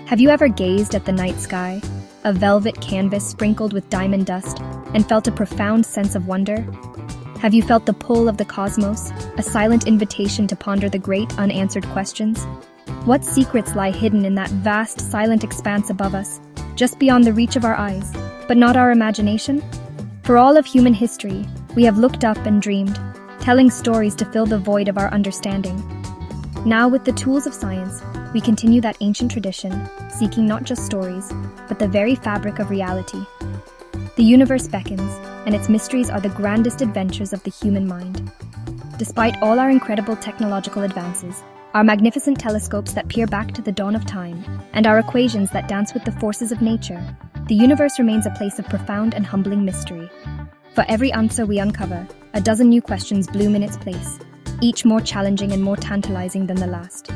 Have you ever gazed at the night sky, a velvet canvas sprinkled with diamond dust, and felt a profound sense of wonder? Have you felt the pull of the cosmos, a silent invitation to ponder the great unanswered questions? What secrets lie hidden in that vast, silent expanse above us, just beyond the reach of our eyes, but not our imagination? For all of human history, we have looked up and dreamed, telling stories to fill the void of our understanding. Now, with the tools of science, we continue that ancient tradition, seeking not just stories, but the very fabric of reality. The universe beckons, and its mysteries are the grandest adventures of the human mind. Despite all our incredible technological advances, our magnificent telescopes that peer back to the dawn of time, and our equations that dance with the forces of nature, the universe remains a place of profound and humbling mystery. For every answer we uncover, a dozen new questions bloom in its place, each more challenging and more tantalizing than the last.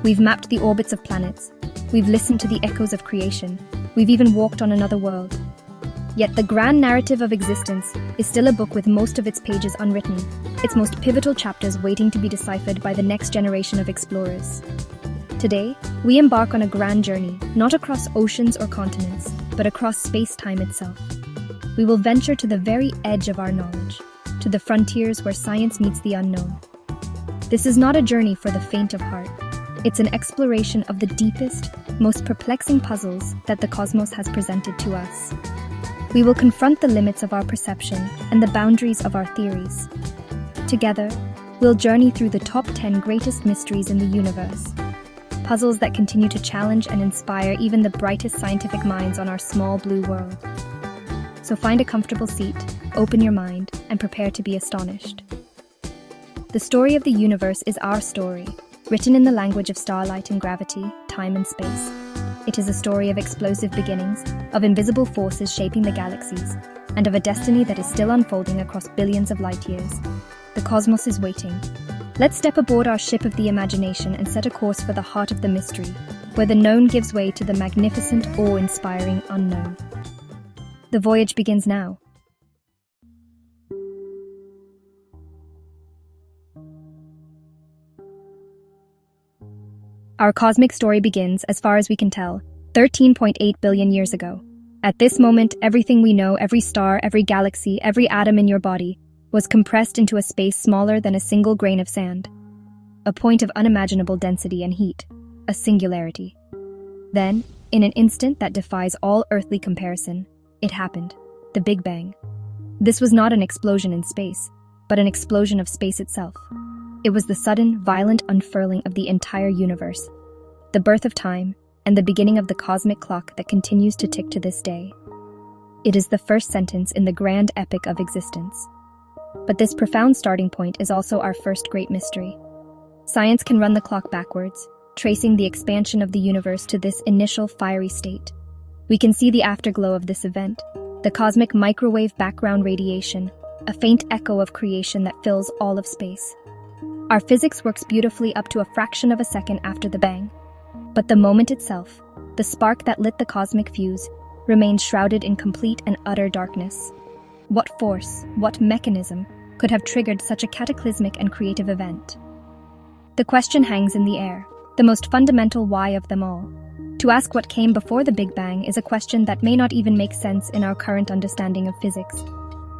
We've mapped the orbits of planets, we've listened to the echoes of creation, we've even walked on another world. Yet the grand narrative of existence is still a book with most of its pages unwritten, its most pivotal chapters waiting to be deciphered by the next generation of explorers. Today, we embark on a grand journey, not across oceans or continents, but across space-time itself. We will venture to the very edge of our knowledge, to the frontiers where science meets the unknown. This is not a journey for the faint of heart. It's an exploration of the deepest, most perplexing puzzles that the cosmos has presented to us. We will confront the limits of our perception and the boundaries of our theories. Together, we'll journey through the top 10 greatest mysteries in the universe, puzzles that continue to challenge and inspire even the brightest scientific minds on our small blue world. So find a comfortable seat, open your mind, and prepare to be astonished. The story of the universe is our story, written in the language of starlight and gravity, time and space. It is a story of explosive beginnings, of invisible forces shaping the galaxies, and of a destiny that is still unfolding across billions of light years. The cosmos is waiting. Let's step aboard our ship of the imagination and set a course for the heart of the mystery, where the known gives way to the magnificent, awe-inspiring unknown. The voyage begins now. Our cosmic story begins, as far as we can tell, 13.8 billion years ago. At this moment, everything we know, every star, every galaxy, every atom in your body, was compressed into a space smaller than a single grain of sand. A point of unimaginable density and heat, a singularity. Then, in an instant that defies all earthly comparison, it happened, the Big Bang. This was not an explosion in space, but an explosion of space itself. It was the sudden, violent unfurling of the entire universe, the birth of time, and the beginning of the cosmic clock that continues to tick to this day. It is the first sentence in the grand epic of existence. But this profound starting point is also our first great mystery. Science can run the clock backwards, tracing the expansion of the universe to this initial fiery state. We can see the afterglow of this event, the cosmic microwave background radiation, a faint echo of creation that fills all of space. Our physics works beautifully up to a fraction of a second after the bang. But the moment itself, the spark that lit the cosmic fuse, remains shrouded in complete and utter darkness. What force, what mechanism, could have triggered such a cataclysmic and creative event? The question hangs in the air, the most fundamental why of them all. To ask what came before the Big Bang is a question that may not even make sense in our current understanding of physics.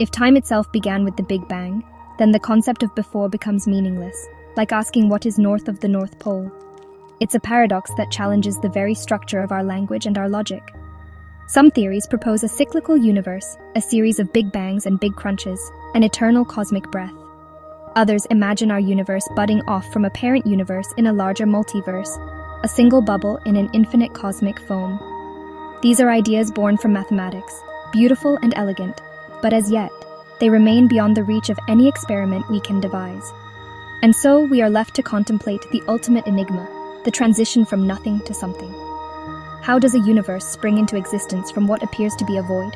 If time itself began with the Big Bang, then the concept of before becomes meaningless, like asking what is north of the North Pole. It's a paradox that challenges the very structure of our language and our logic. Some theories propose a cyclical universe, a series of Big Bangs and Big Crunches, an eternal cosmic breath. Others imagine our universe budding off from a parent universe in a larger multiverse, a single bubble in an infinite cosmic foam. These are ideas born from mathematics, beautiful and elegant, but as yet, they remain beyond the reach of any experiment we can devise. And so we are left to contemplate the ultimate enigma, the transition from nothing to something. How does a universe spring into existence from what appears to be a void?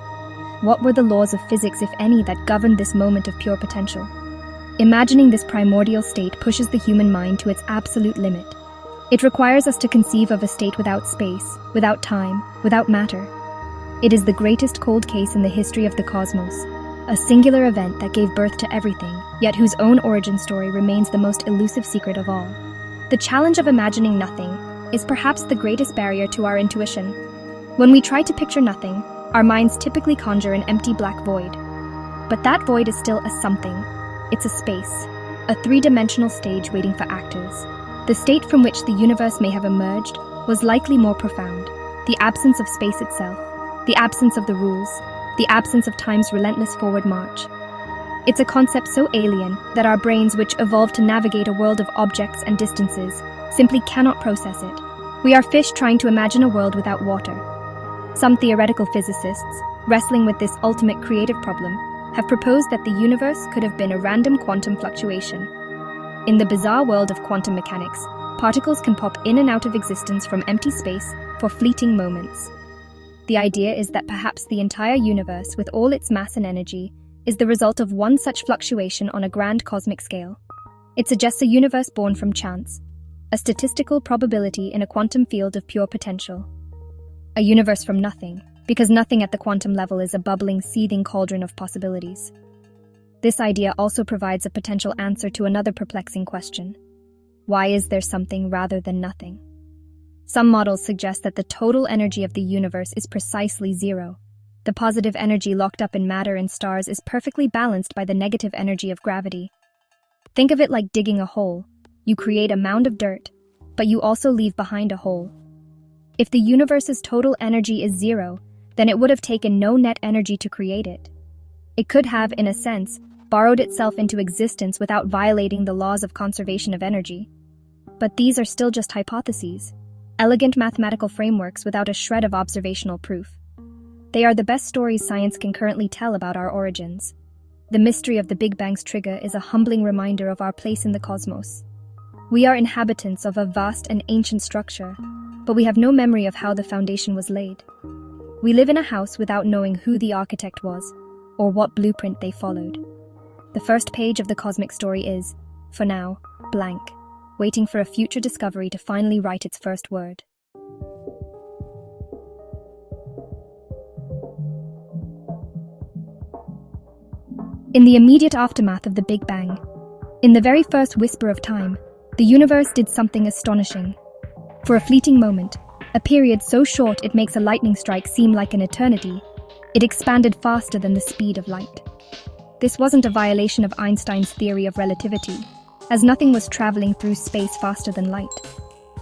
What were the laws of physics, if any, that governed this moment of pure potential? Imagining this primordial state pushes the human mind to its absolute limit. It requires us to conceive of a state without space, without time, without matter. It is the greatest cold case in the history of the cosmos, a singular event that gave birth to everything, yet whose own origin story remains the most elusive secret of all. The challenge of imagining nothing, is perhaps the greatest barrier to our intuition. When we try to picture nothing, our minds typically conjure an empty black void. But that void is still a something. It's a space, a three-dimensional stage waiting for actors. The state from which the universe may have emerged was likely more profound. The absence of space itself, the absence of the rules, the absence of time's relentless forward march. It's a concept so alien that our brains, which evolved to navigate a world of objects and distances, simply cannot process it. We are fish trying to imagine a world without water. Some theoretical physicists, wrestling with this ultimate creative problem, have proposed that the universe could have been a random quantum fluctuation. In the bizarre world of quantum mechanics, particles can pop in and out of existence from empty space for fleeting moments. The idea is that perhaps the entire universe, with all its mass and energy, is the result of one such fluctuation on a grand cosmic scale. It suggests a universe born from chance, a statistical probability in a quantum field of pure potential. A universe from nothing, because nothing at the quantum level is a bubbling, seething cauldron of possibilities. This idea also provides a potential answer to another perplexing question. Why is there something rather than nothing? Some models suggest that the total energy of the universe is precisely zero. The positive energy locked up in matter and stars is perfectly balanced by the negative energy of gravity. Think of it like digging a hole. You create a mound of dirt, but you also leave behind a hole. If the universe's total energy is zero, then it would have taken no net energy to create it. It could have, in a sense, borrowed itself into existence without violating the laws of conservation of energy. But these are still just hypotheses, elegant mathematical frameworks without a shred of observational proof. They are the best stories science can currently tell about our origins. The mystery of the Big Bang's trigger is a humbling reminder of our place in the cosmos. We are inhabitants of a vast and ancient structure, but we have no memory of how the foundation was laid. We live in a house without knowing who the architect was, or what blueprint they followed. The first page of the cosmic story is, for now, blank, waiting for a future discovery to finally write its first word. In the immediate aftermath of the Big Bang, in the very first whisper of time, the universe did something astonishing. For a fleeting moment, a period so short it makes a lightning strike seem like an eternity, it expanded faster than the speed of light. This wasn't a violation of Einstein's theory of relativity, as nothing was traveling through space faster than light.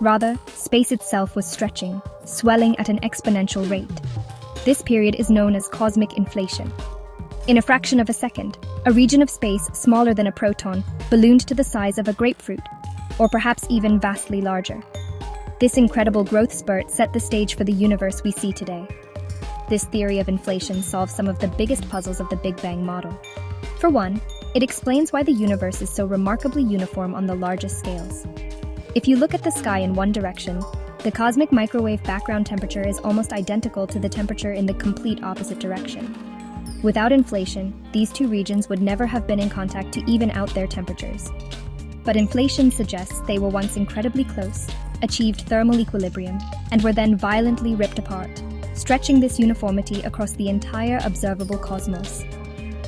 Rather, space itself was stretching, swelling at an exponential rate. This period is known as cosmic inflation. In a fraction of a second, a region of space smaller than a proton ballooned to the size of a grapefruit, or perhaps even vastly larger. This incredible growth spurt set the stage for the universe we see today. This theory of inflation solves some of the biggest puzzles of the Big Bang model. For one, it explains why the universe is so remarkably uniform on the largest scales. If you look at the sky in one direction, the cosmic microwave background temperature is almost identical to the temperature in the complete opposite direction. Without inflation, these two regions would never have been in contact to even out their temperatures. But inflation suggests they were once incredibly close, achieved thermal equilibrium, and were then violently ripped apart, stretching this uniformity across the entire observable cosmos.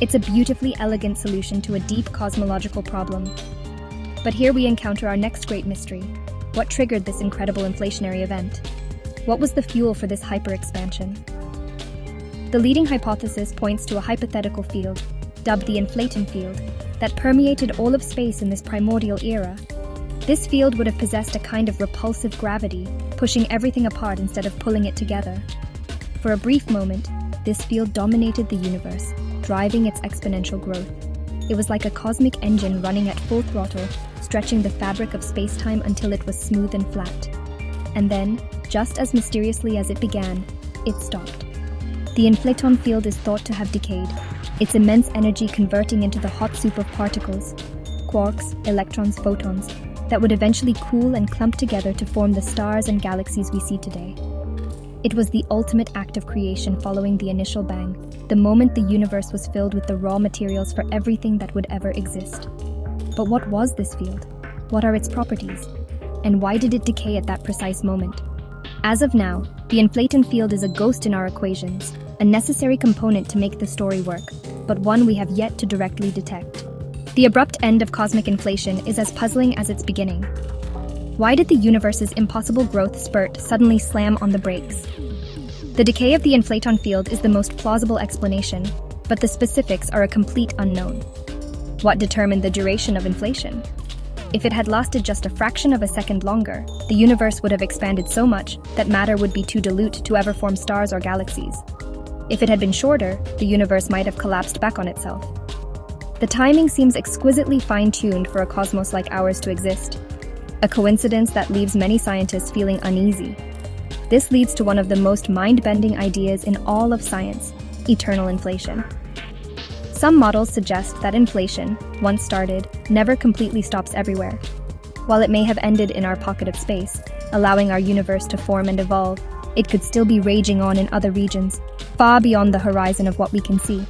It's a beautifully elegant solution to a deep cosmological problem. But here we encounter our next great mystery. What triggered this incredible inflationary event? What was the fuel for this hyperexpansion? The leading hypothesis points to a hypothetical field, dubbed the inflaton field, that permeated all of space in this primordial era. This field would have possessed a kind of repulsive gravity, pushing everything apart instead of pulling it together. For a brief moment, this field dominated the universe, driving its exponential growth. It was like a cosmic engine running at full throttle, stretching the fabric of space-time until it was smooth and flat. And then, just as mysteriously as it began, it stopped. The inflaton field is thought to have decayed, its immense energy converting into the hot soup of particles, quarks, electrons, photons, that would eventually cool and clump together to form the stars and galaxies we see today. It was the ultimate act of creation following the initial bang, the moment the universe was filled with the raw materials for everything that would ever exist. But what was this field? What are its properties? And why did it decay at that precise moment? As of now, the inflaton field is a ghost in our equations, a necessary component to make the story work, but one we have yet to directly detect. The abrupt end of cosmic inflation is as puzzling as its beginning. Why did the universe's impossible growth spurt suddenly slam on the brakes? The decay of the inflaton field is the most plausible explanation, but the specifics are a complete unknown. What determined the duration of inflation? If it had lasted just a fraction of a second longer, the universe would have expanded so much that matter would be too dilute to ever form stars or galaxies. If it had been shorter, the universe might have collapsed back on itself. The timing seems exquisitely fine-tuned for a cosmos like ours to exist, a coincidence that leaves many scientists feeling uneasy. This leads to one of the most mind-bending ideas in all of science: eternal inflation. Some models suggest that inflation, once started, never completely stops everywhere. While it may have ended in our pocket of space, allowing our universe to form and evolve, it could still be raging on in other regions, far beyond the horizon of what we can see.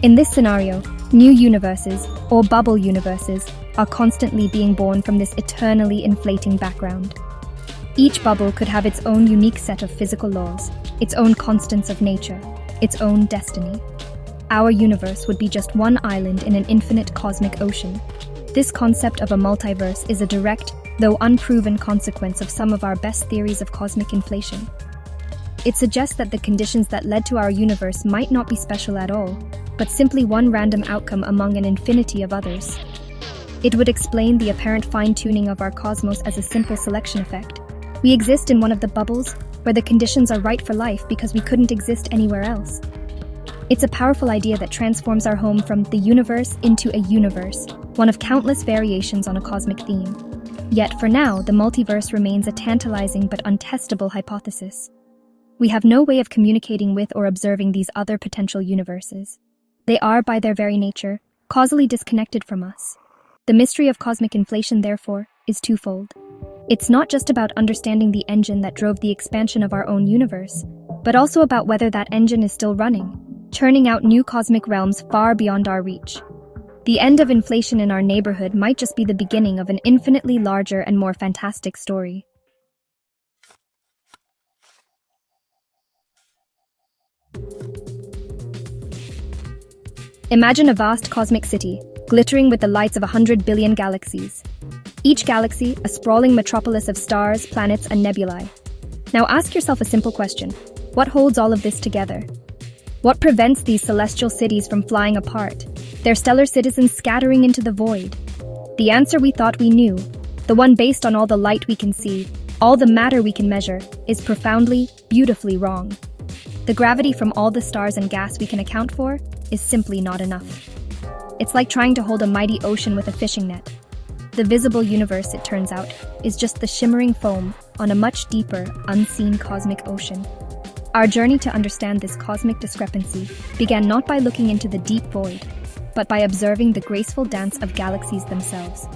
In this scenario, new universes, or bubble universes, are constantly being born from this eternally inflating background. Each bubble could have its own unique set of physical laws, its own constants of nature, its own destiny. Our universe would be just one island in an infinite cosmic ocean. This concept of a multiverse is a direct, though unproven consequence of some of our best theories of cosmic inflation. It suggests that the conditions that led to our universe might not be special at all, but simply one random outcome among an infinity of others. It would explain the apparent fine-tuning of our cosmos as a simple selection effect. We exist in one of the bubbles where the conditions are right for life because we couldn't exist anywhere else. It's a powerful idea that transforms our home from the universe into a universe, one of countless variations on a cosmic theme. Yet for now, the multiverse remains a tantalizing but untestable hypothesis. We have no way of communicating with or observing these other potential universes. They are, by their very nature, causally disconnected from us. The mystery of cosmic inflation, therefore, is twofold. It's not just about understanding the engine that drove the expansion of our own universe, but also about whether that engine is still running, churning out new cosmic realms far beyond our reach. The end of inflation in our neighborhood might just be the beginning of an infinitely larger and more fantastic story. Imagine a vast cosmic city, glittering with the lights of 100 billion galaxies. Each galaxy, a sprawling metropolis of stars, planets, and nebulae. Now ask yourself a simple question. What holds all of this together? What prevents these celestial cities from flying apart, their stellar citizens scattering into the void? The answer we thought we knew, the one based on all the light we can see, all the matter we can measure, is profoundly, beautifully wrong. The gravity from all the stars and gas we can account for is simply not enough. It's like trying to hold a mighty ocean with a fishing net. The visible universe, it turns out, is just the shimmering foam on a much deeper, unseen cosmic ocean. Our journey to understand this cosmic discrepancy began not by looking into the deep void, but by observing the graceful dance of galaxies themselves.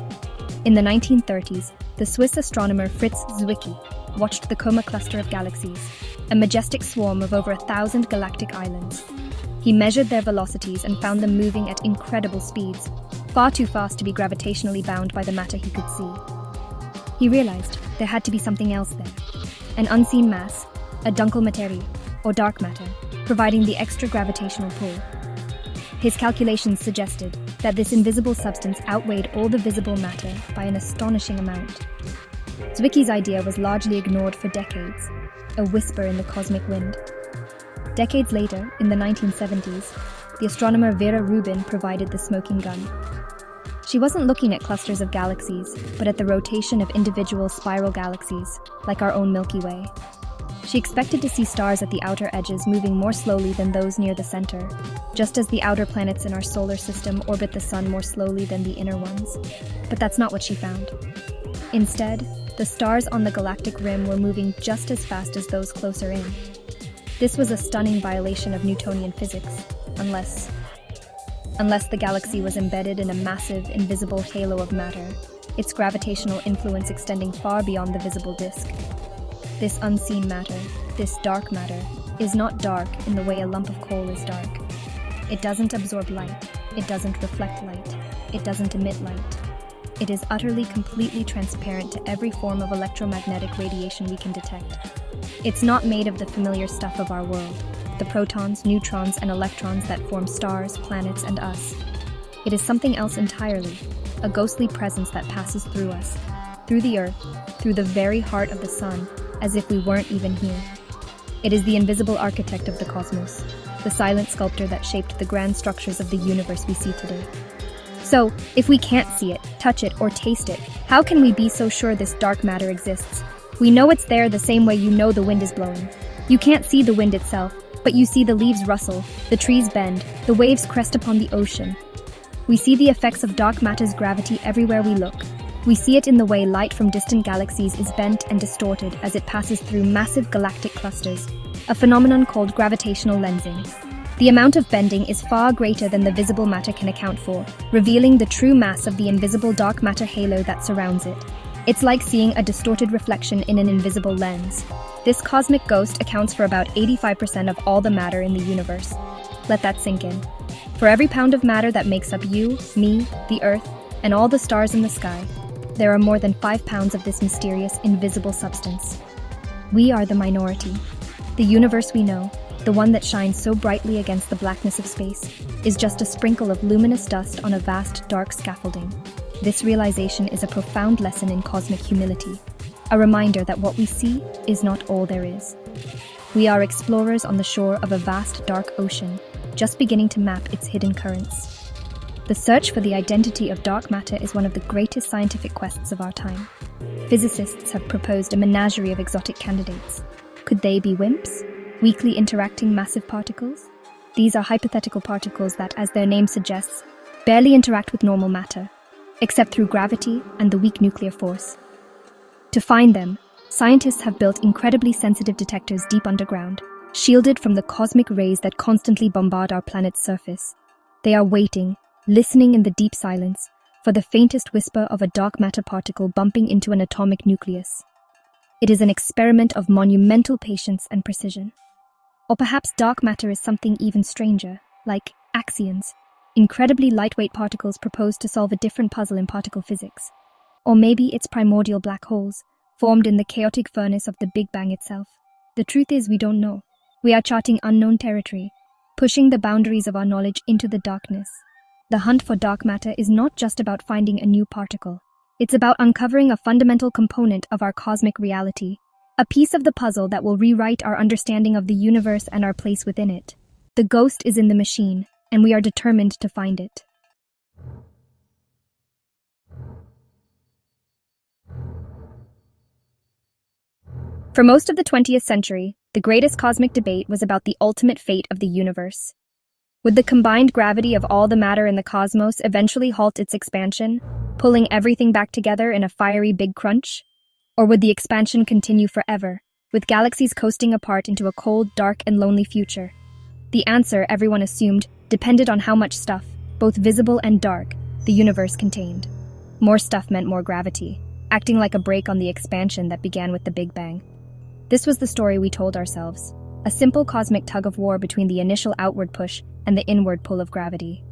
In the 1930s, the Swiss astronomer Fritz Zwicky watched the Coma cluster of galaxies, a majestic swarm of over 1,000 galactic islands. He measured their velocities and found them moving at incredible speeds, far too fast to be gravitationally bound by the matter he could see. He realized there had to be something else there, an unseen mass, a Dunkelmaterie, or dark matter, providing the extra gravitational pull. His calculations suggested that this invisible substance outweighed all the visible matter by an astonishing amount. Zwicky's idea was largely ignored for decades, a whisper in the cosmic wind. Decades later, in the 1970s, the astronomer Vera Rubin provided the smoking gun. She wasn't looking at clusters of galaxies, but at the rotation of individual spiral galaxies, like our own Milky Way. She expected to see stars at the outer edges moving more slowly than those near the center, just as the outer planets in our solar system orbit the sun more slowly than the inner ones. But that's not what she found. Instead, the stars on the galactic rim were moving just as fast as those closer in. This was a stunning violation of Newtonian physics, unless the galaxy was embedded in a massive, invisible halo of matter, its gravitational influence extending far beyond the visible disk. This unseen matter, this dark matter, is not dark in the way a lump of coal is dark. It doesn't absorb light, it doesn't reflect light, it doesn't emit light. It is utterly, completely transparent to every form of electromagnetic radiation we can detect. It's not made of the familiar stuff of our world, the protons, neutrons, and electrons that form stars, planets, and us. It is something else entirely, a ghostly presence that passes through us, through the Earth, through the very heart of the Sun, as if we weren't even here. It is the invisible architect of the cosmos, the silent sculptor that shaped the grand structures of the universe we see today. So, if we can't see it, touch it, or taste it, how can we be so sure this dark matter exists? We know it's there the same way you know the wind is blowing. You can't see the wind itself, but you see the leaves rustle, the trees bend, the waves crest upon the ocean. We see the effects of dark matter's gravity everywhere we look. We see it in the way light from distant galaxies is bent and distorted as it passes through massive galactic clusters, a phenomenon called gravitational lensing. The amount of bending is far greater than the visible matter can account for, revealing the true mass of the invisible dark matter halo that surrounds it. It's like seeing a distorted reflection in an invisible lens. This cosmic ghost accounts for about 85% of all the matter in the universe. Let that sink in. For every pound of matter that makes up you, me, the Earth, and all the stars in the sky, there are more than 5 pounds of this mysterious, invisible substance. We are the minority. The universe we know, the one that shines so brightly against the blackness of space, is just a sprinkle of luminous dust on a vast, dark scaffolding. This realization is a profound lesson in cosmic humility, a reminder that what we see is not all there is. We are explorers on the shore of a vast, dark ocean, just beginning to map its hidden currents. The search for the identity of dark matter is one of the greatest scientific quests of our time. Physicists have proposed a menagerie of exotic candidates. Could they be WIMPs? Weakly interacting massive particles? These are hypothetical particles that, as their name suggests, barely interact with normal matter, except through gravity and the weak nuclear force. To find them, scientists have built incredibly sensitive detectors deep underground, shielded from the cosmic rays that constantly bombard our planet's surface. They are waiting, listening in the deep silence, for the faintest whisper of a dark matter particle bumping into an atomic nucleus. It is an experiment of monumental patience and precision. Or perhaps dark matter is something even stranger, like axions, incredibly lightweight particles proposed to solve a different puzzle in particle physics. Or maybe it's primordial black holes, formed in the chaotic furnace of the Big Bang itself. The truth is we don't know. We are charting unknown territory, pushing the boundaries of our knowledge into the darkness. The hunt for dark matter is not just about finding a new particle. It's about uncovering a fundamental component of our cosmic reality, a piece of the puzzle that will rewrite our understanding of the universe and our place within it. The ghost is in the machine, and we are determined to find it. For most of the 20th century, the greatest cosmic debate was about the ultimate fate of the universe. Would the combined gravity of all the matter in the cosmos eventually halt its expansion, pulling everything back together in a fiery big crunch? Or would the expansion continue forever, with galaxies coasting apart into a cold, dark, and lonely future? The answer, everyone assumed, depended on how much stuff, both visible and dark, the universe contained. More stuff meant more gravity, acting like a brake on the expansion that began with the Big Bang. This was the story we told ourselves, a simple cosmic tug-of-war between the initial outward push and the inward pull of gravity.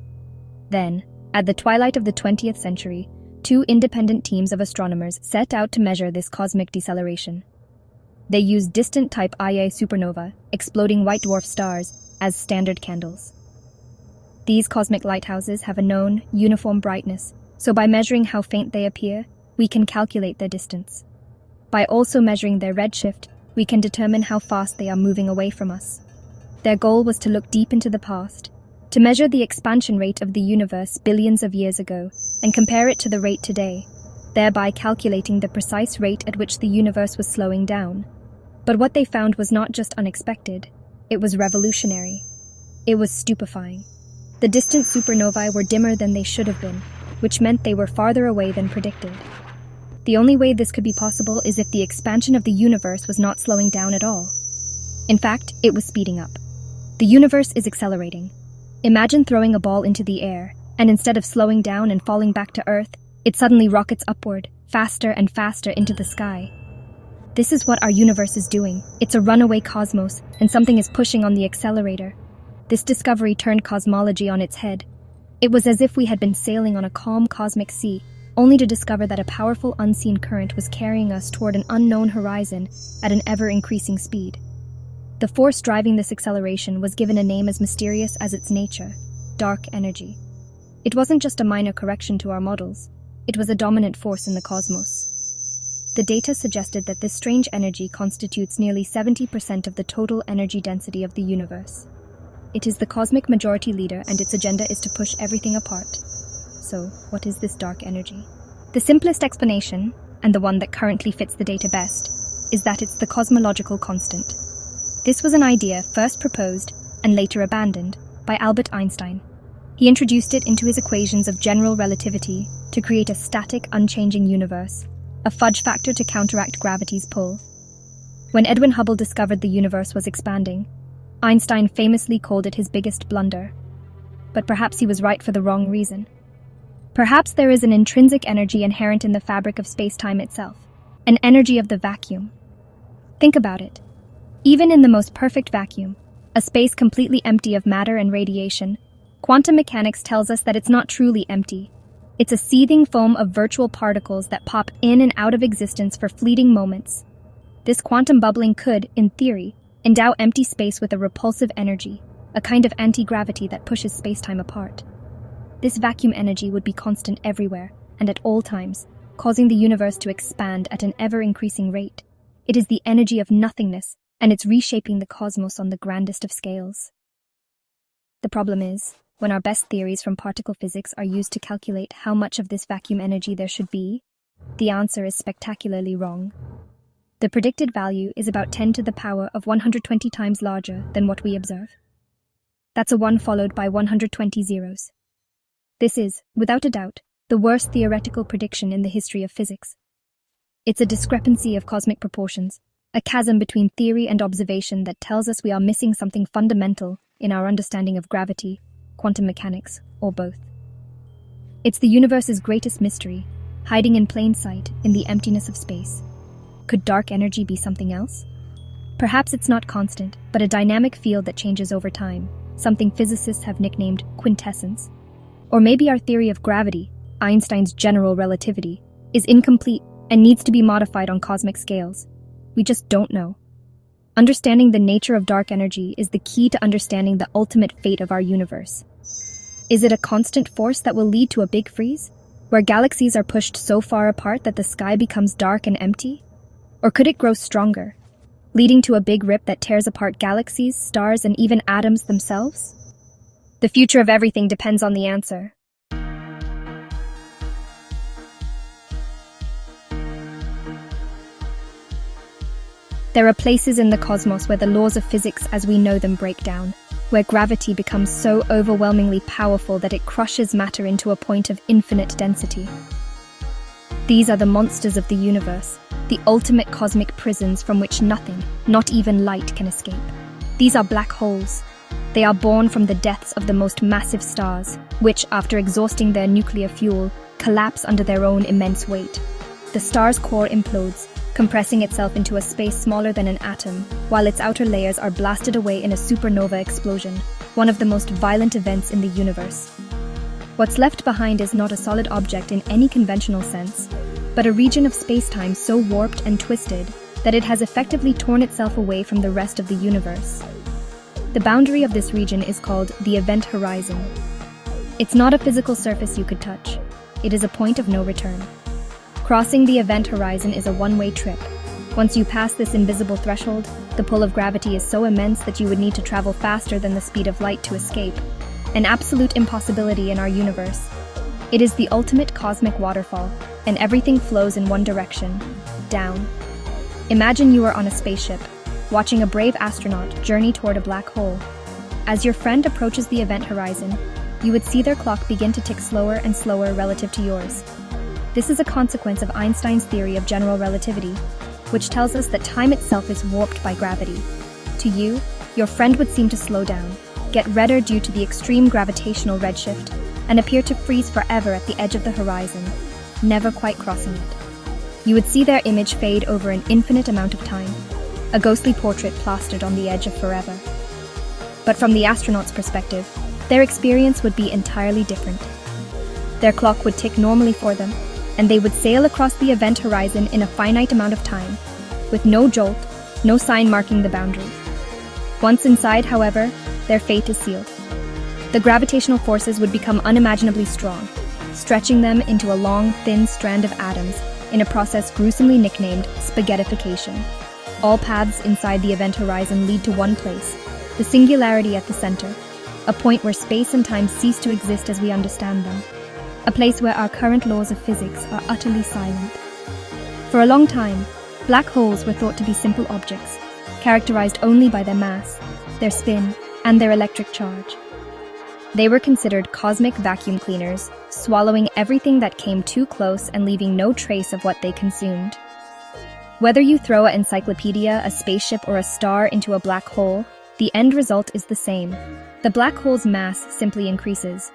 Then, at the twilight of the 20th century, 2 independent teams of astronomers set out to measure this cosmic deceleration. They used distant type Ia supernova, exploding white dwarf stars, as standard candles. These cosmic lighthouses have a known, uniform brightness, so by measuring how faint they appear, we can calculate their distance. By also measuring their redshift, we can determine how fast they are moving away from us. Their goal was to look deep into the past, to measure the expansion rate of the universe billions of years ago and compare it to the rate today, thereby calculating the precise rate at which the universe was slowing down. But what they found was not just unexpected, it was revolutionary. It was stupefying. The distant supernovae were dimmer than they should have been, which meant they were farther away than predicted. The only way this could be possible is if the expansion of the universe was not slowing down at all. In fact, it was speeding up. The universe is accelerating. Imagine throwing a ball into the air, and instead of slowing down and falling back to Earth, it suddenly rockets upward, faster and faster into the sky. This is what our universe is doing. It's a runaway cosmos, and something is pushing on the accelerator. This discovery turned cosmology on its head. It was as if we had been sailing on a calm cosmic sea, only to discover that a powerful unseen current was carrying us toward an unknown horizon at an ever-increasing speed. The force driving this acceleration was given a name as mysterious as its nature: dark energy. It wasn't just a minor correction to our models, it was a dominant force in the cosmos. The data suggested that this strange energy constitutes nearly 70% of the total energy density of the universe. It is the cosmic majority leader, and its agenda is to push everything apart. So, what is this dark energy? The simplest explanation, and the one that currently fits the data best, is that it's the cosmological constant. This was an idea first proposed and later abandoned by Albert Einstein. He introduced it into his equations of general relativity to create a static, unchanging universe, a fudge factor to counteract gravity's pull. When Edwin Hubble discovered the universe was expanding, Einstein famously called it his biggest blunder. But perhaps he was right for the wrong reason. Perhaps there is an intrinsic energy inherent in the fabric of space-time itself, an energy of the vacuum. Think about it. Even in the most perfect vacuum, a space completely empty of matter and radiation, quantum mechanics tells us that it's not truly empty. It's a seething foam of virtual particles that pop in and out of existence for fleeting moments. This quantum bubbling could, in theory, endow empty space with a repulsive energy, a kind of anti-gravity that pushes space-time apart. This vacuum energy would be constant everywhere and at all times, causing the universe to expand at an ever-increasing rate. It is the energy of nothingness, and it's reshaping the cosmos on the grandest of scales. The problem is, when our best theories from particle physics are used to calculate how much of this vacuum energy there should be, the answer is spectacularly wrong. The predicted value is about 10 to the power of 120 times larger than what we observe. That's a 1 followed by 120 zeros. This is, without a doubt, the worst theoretical prediction in the history of physics. It's a discrepancy of cosmic proportions, a chasm between theory and observation that tells us we are missing something fundamental in our understanding of gravity, quantum mechanics, or both. It's the universe's greatest mystery, hiding in plain sight in the emptiness of space. Could dark energy be something else? Perhaps it's not constant, but a dynamic field that changes over time, something physicists have nicknamed quintessence. Or maybe our theory of gravity, Einstein's general relativity, is incomplete and needs to be modified on cosmic scales. We just don't know. Understanding the nature of dark energy is the key to understanding the ultimate fate of our universe. Is it a constant force that will lead to a big freeze, where galaxies are pushed so far apart that the sky becomes dark and empty? Or could it grow stronger, leading to a big rip that tears apart galaxies, stars, and even atoms themselves? The future of everything depends on the answer. There are places in the cosmos where the laws of physics as we know them break down, where gravity becomes so overwhelmingly powerful that it crushes matter into a point of infinite density. These are the monsters of the universe, the ultimate cosmic prisons from which nothing, not even light, can escape. These are black holes. They are born from the deaths of the most massive stars, which, after exhausting their nuclear fuel, collapse under their own immense weight. The star's core implodes, compressing itself into a space smaller than an atom, while its outer layers are blasted away in a supernova explosion, one of the most violent events in the universe. What's left behind is not a solid object in any conventional sense, but a region of space-time so warped and twisted that it has effectively torn itself away from the rest of the universe. The boundary of this region is called the event horizon. It's not a physical surface you could touch. It is a point of no return. Crossing the event horizon is a one-way trip. Once you pass this invisible threshold, the pull of gravity is so immense that you would need to travel faster than the speed of light to escape, an absolute impossibility in our universe. It is the ultimate cosmic waterfall, and everything flows in one direction, down. Imagine you are on a spaceship, watching a brave astronaut journey toward a black hole. As your friend approaches the event horizon, you would see their clock begin to tick slower and slower relative to yours. This is a consequence of Einstein's theory of general relativity, which tells us that time itself is warped by gravity. To you, your friend would seem to slow down, get redder due to the extreme gravitational redshift, and appear to freeze forever at the edge of the horizon, never quite crossing it. You would see their image fade over an infinite amount of time, a ghostly portrait plastered on the edge of forever. But from the astronaut's perspective, their experience would be entirely different. Their clock would tick normally for them, and they would sail across the event horizon in a finite amount of time, with no jolt, no sign marking the boundary. Once inside, however, their fate is sealed. The gravitational forces would become unimaginably strong, stretching them into a long, thin strand of atoms in a process gruesomely nicknamed spaghettification. All paths inside the event horizon lead to one place, the singularity at the center, a point where space and time cease to exist as we understand them, a place where our current laws of physics are utterly silent. For a long time, black holes were thought to be simple objects, characterized only by their mass, their spin, and their electric charge. They were considered cosmic vacuum cleaners, swallowing everything that came too close and leaving no trace of what they consumed. Whether you throw an encyclopedia, a spaceship, or a star into a black hole, the end result is the same. The black hole's mass simply increases.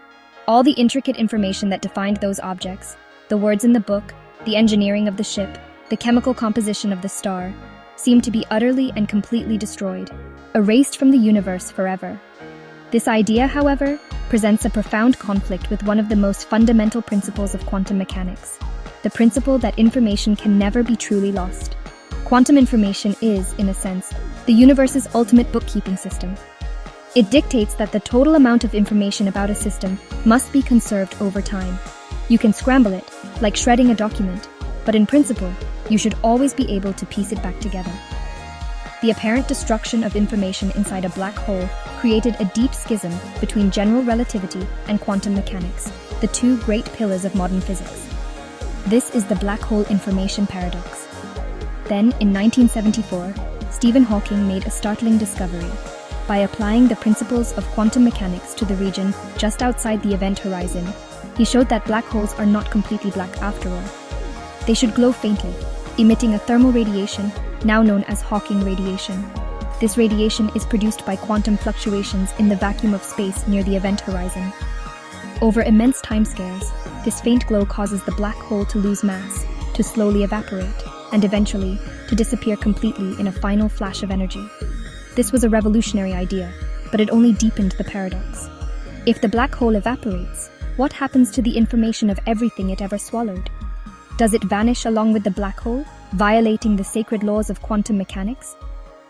All the intricate information that defined those objects, the words in the book, the engineering of the ship, the chemical composition of the star, seem to be utterly and completely destroyed, erased from the universe forever. This idea, however, presents a profound conflict with one of the most fundamental principles of quantum mechanics, the principle that information can never be truly lost. Quantum information is, in a sense, the universe's ultimate bookkeeping system. It dictates that the total amount of information about a system must be conserved over time. You can scramble it, like shredding a document, but in principle, you should always be able to piece it back together. The apparent destruction of information inside a black hole created a deep schism between general relativity and quantum mechanics, the two great pillars of modern physics. This is the black hole information paradox. Then, in 1974, Stephen Hawking made a startling discovery. By applying the principles of quantum mechanics to the region just outside the event horizon, he showed that black holes are not completely black after all. They should glow faintly, emitting a thermal radiation, now known as Hawking radiation. This radiation is produced by quantum fluctuations in the vacuum of space near the event horizon. Over immense timescales, this faint glow causes the black hole to lose mass, to slowly evaporate, and eventually to disappear completely in a final flash of energy. This was a revolutionary idea, but it only deepened the paradox. If the black hole evaporates, what happens to the information of everything it ever swallowed? Does it vanish along with the black hole, violating the sacred laws of quantum mechanics?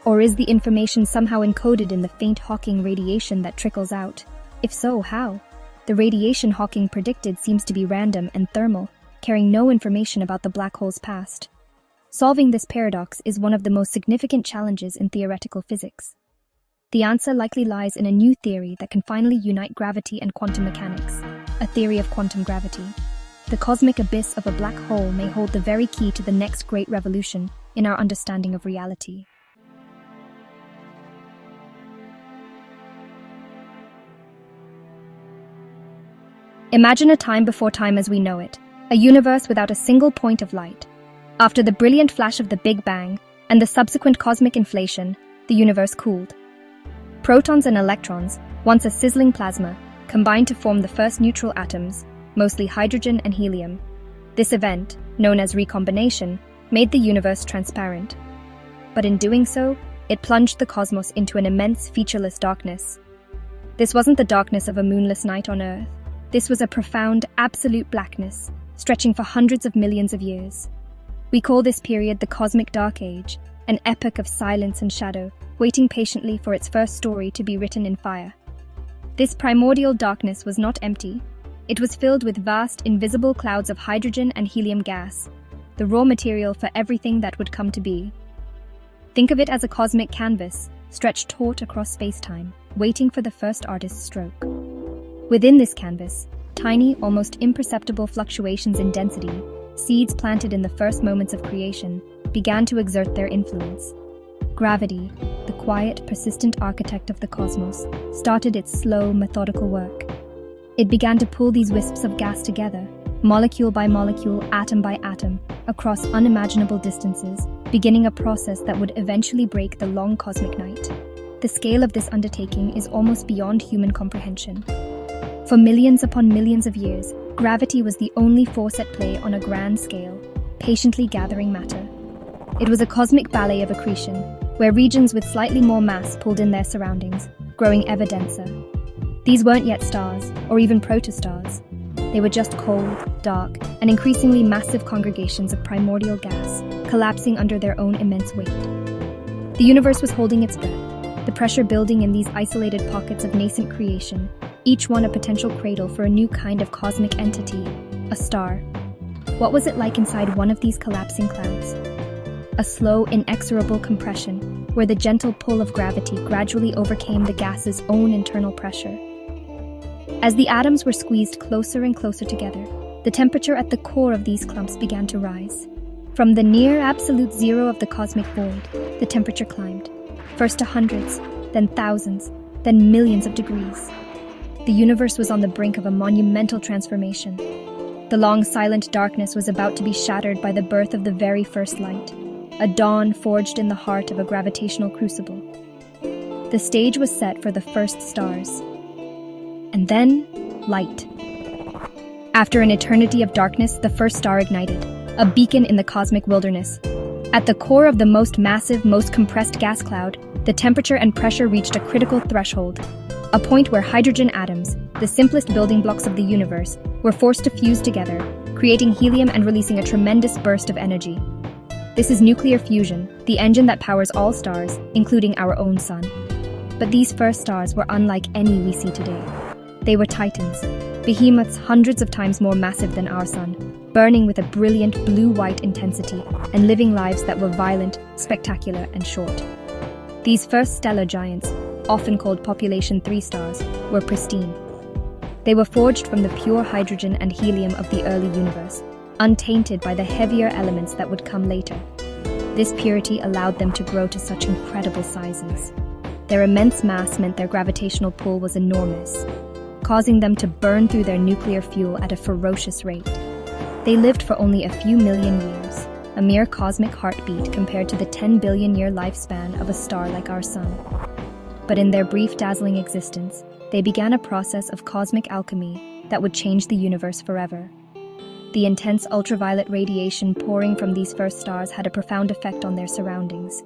Or is the information somehow encoded in the faint Hawking radiation that trickles out? If so, how? The radiation Hawking predicted seems to be random and thermal, carrying no information about the black hole's past. Solving this paradox is one of the most significant challenges in theoretical physics. The answer likely lies in a new theory that can finally unite gravity and quantum mechanics, a theory of quantum gravity. The cosmic abyss of a black hole may hold the very key to the next great revolution in our understanding of reality. Imagine a time before time as we know it, a universe without a single point of light. After the brilliant flash of the Big Bang and the subsequent cosmic inflation, the universe cooled. Protons and electrons, once a sizzling plasma, combined to form the first neutral atoms, mostly hydrogen and helium. This event, known as recombination, made the universe transparent. But in doing so, it plunged the cosmos into an immense featureless darkness. This wasn't the darkness of a moonless night on Earth. This was a profound, absolute blackness, stretching for hundreds of millions of years. We call this period the Cosmic Dark Age, an epoch of silence and shadow, waiting patiently for its first story to be written in fire. This primordial darkness was not empty. It was filled with vast, invisible clouds of hydrogen and helium gas, the raw material for everything that would come to be. Think of it as a cosmic canvas, stretched taut across space-time, waiting for the first artist's stroke. Within this canvas, tiny, almost imperceptible fluctuations in density, seeds planted in the first moments of creation, began to exert their influence. Gravity, the quiet, persistent architect of the cosmos, started its slow, methodical work. It began to pull these wisps of gas together, molecule by molecule, atom by atom, across unimaginable distances, beginning a process that would eventually break the long cosmic night. The scale of this undertaking is almost beyond human comprehension. For millions upon millions of years, gravity was the only force at play on a grand scale, patiently gathering matter. It was a cosmic ballet of accretion, where regions with slightly more mass pulled in their surroundings, growing ever denser. These weren't yet stars, or even protostars. They were just cold, dark, and increasingly massive congregations of primordial gas, collapsing under their own immense weight. The universe was holding its breath, the pressure building in these isolated pockets of nascent creation, each one a potential cradle for a new kind of cosmic entity, a star. What was it like inside one of these collapsing clouds? A slow, inexorable compression, where the gentle pull of gravity gradually overcame the gas's own internal pressure. As the atoms were squeezed closer and closer together, the temperature at the core of these clumps began to rise. From the near absolute zero of the cosmic void, the temperature climbed, first to hundreds, then thousands, then millions of degrees. The universe was on the brink of a monumental transformation. The long, silent darkness was about to be shattered by the birth of the very first light, a dawn forged in the heart of a gravitational crucible. The stage was set for the first stars. And then, light. After an eternity of darkness, the first star ignited, a beacon in the cosmic wilderness. At the core of the most massive, most compressed gas cloud, the temperature and pressure reached a critical threshold, a point where hydrogen atoms, the simplest building blocks of the universe, were forced to fuse together, creating helium and releasing a tremendous burst of energy. This is nuclear fusion, the engine that powers all stars, including our own sun. But these first stars were unlike any we see today. They were titans, behemoths hundreds of times more massive than our sun, burning with a brilliant blue-white intensity and living lives that were violent, spectacular, and short. These first stellar giants, often called population 3 stars, were pristine. They were forged from the pure hydrogen and helium of the early universe, untainted by the heavier elements that would come later. This purity allowed them to grow to such incredible sizes. Their immense mass meant their gravitational pull was enormous, causing them to burn through their nuclear fuel at a ferocious rate. They lived for only a few million years, a mere cosmic heartbeat compared to the 10 billion-year lifespan of a star like our sun. But in their brief, dazzling existence, they began a process of cosmic alchemy that would change the universe forever. The intense ultraviolet radiation pouring from these first stars had a profound effect on their surroundings.